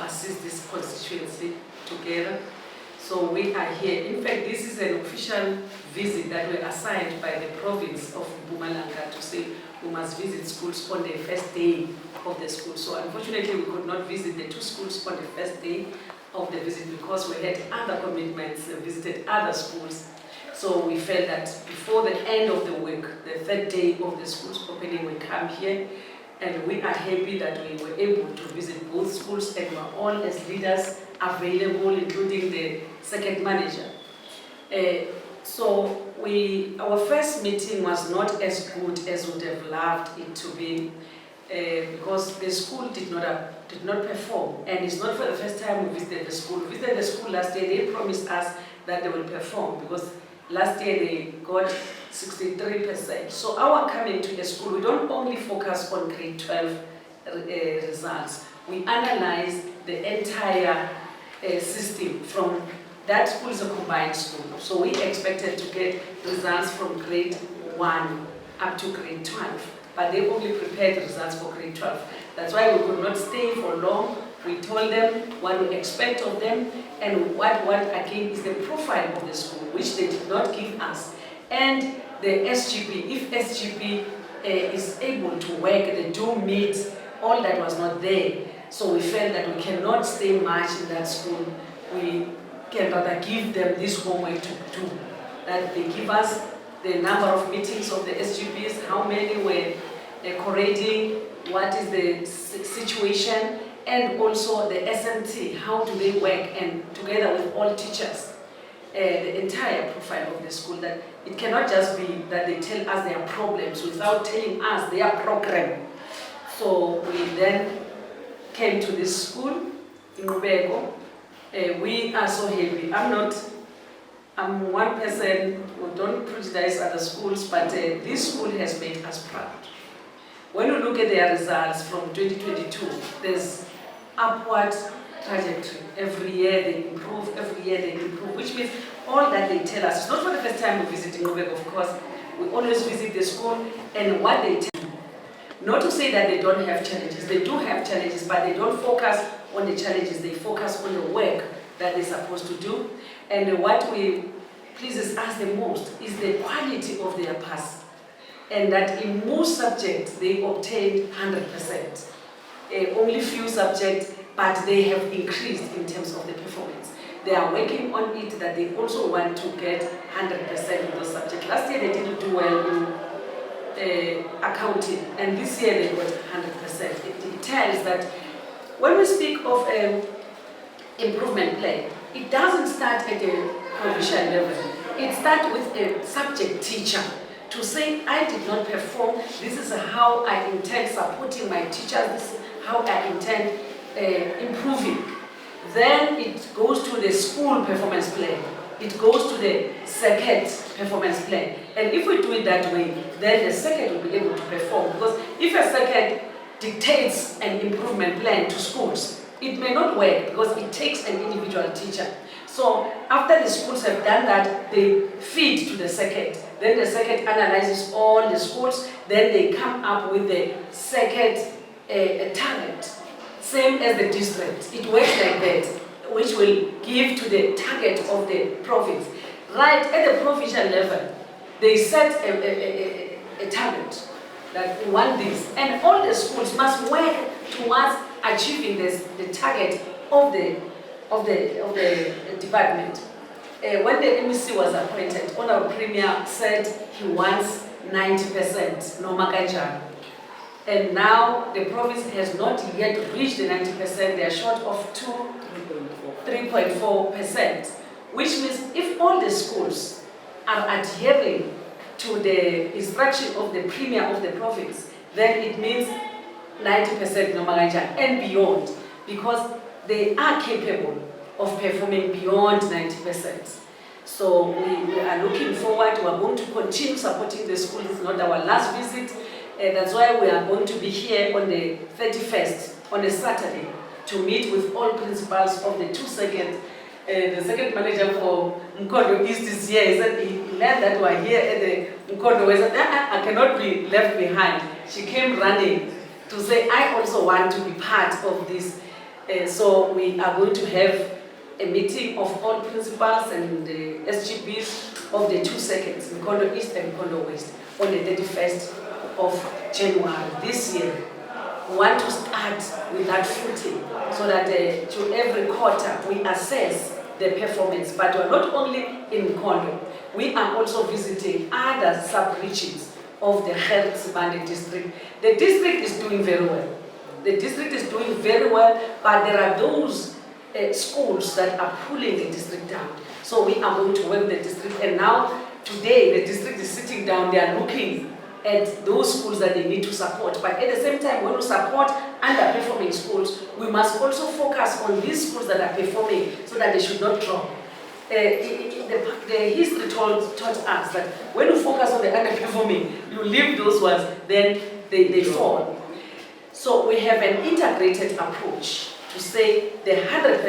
assist this constituency together. So we are here. In fact, this is an official visit that we assigned by the province of Mpumalanga to say we must visit schools on the first day of the school. So unfortunately, we could not visit the two schools on the first day of the visit because we had other commitments and visited other schools. So we felt that before the end of the week, the third day of the school's opening, we come here, and we are happy that we were able to visit both schools and we are all as leaders available, including the second manager. So our first meeting was not as good as we would have loved it to be, because the school did not perform, and it's not for the first time we visited the school. We visited the school last year. They promised us that they will perform because last year they got 63%. So our coming to the school, we don't only focus on grade 12 results. We analyze the entire system. From that school is a combined school. So we expected to get results from grade 1 up to grade 12. But they only prepared results for grade 12. That's why we could not stay for long. We told them what we expect of them and what again is the profile of the school, which they did not give us. And the SGP, if SGP is able to work, they do meet all that was not there. So we felt that we cannot stay much in that school. We can rather give them this homework to do. That they give us the number of meetings of the SGPs, how many were correcting, what is the situation, and also the SMT, how do they work, and together with all teachers, the entire profile of the school, that it cannot just be that they tell us their problems without telling us their program. So we then came to this school in Ngqongqoshe. We are so happy. I'm one person who don't prejudice other schools, but this school has made us proud. When you look at their results from 2022, there's upward trajectory. Every year they improve, which means all that they tell us. It's not for the first time we visit Ngqongqoshe, of course. We always visit the school, and what they tell us. Not to say that they don't have challenges. They do have challenges, but they don't focus on the challenges. They focus on the work that they're supposed to do. And what pleases us the most is the quality of their pass. And that in most subjects, they obtained 100%. Only few subjects, but they have increased in terms of the performance. They are working on it, that they also want to get 100% in those subjects. Last year, they didn't do well in accounting, and this year they got 100%. It tells that when we speak of improvement plan, it doesn't start at a provincial level. It starts with a subject teacher to say, I did not perform, this is how I intend supporting my teachers, this is how I intend improving. Then it goes to the school performance plan. It goes to the second performance plan. And if we do it that way, then the second will be able to perform. Because if a second dictates an improvement plan to schools, it may not work because it takes an individual teacher. So after the schools have done that, they feed to the second. Then the second analyzes all the schools. Then they come up with the second target. Same as the district. It works like that, which will give to the target of the province. Right at the provincial level, they set a target that we want this. And all the schools must work towards achieving the target of the department. When the MEC was appointed, Honorable Premier said he wants 90%, no makanjani. And now the province has not yet reached the 90%, they are short of 3.4%, which means if all the schools are adhering to the instruction of the Premier of the province, then it means 90% no makanjani and beyond, because they are capable of performing beyond 90%. So we are looking forward. We are going to continue supporting the school. It's not our last visit. That's why we are going to be here on the 31st, on a Saturday, to meet with all principals of the two second. The second manager for eMkhondo East is here. He said he learned that we are here at the eMkhondo West. I cannot be left behind. She came running to say, I also want to be part of this So we are going to have a meeting of all principals and SGBs of the 2 seconds, eMkhondo East and eMkhondo West, on the 31st of January this year. We want to start with that footing so that to every quarter we assess the performance. But we're not only in eMkhondo, we are also visiting other sub-regions of the Gauteng district. The district is doing very well. The district is doing very well, but there are those schools that are pulling the district down. So we are going to work the district, and now today the district is sitting down, they are looking at those schools that they need to support. But at the same time, when we support underperforming schools, we must also focus on these schools that are performing so that they should not drop. The history taught us that when you focus on the underperforming, you leave those ones, then they fall. So we have an integrated approach to say the 100%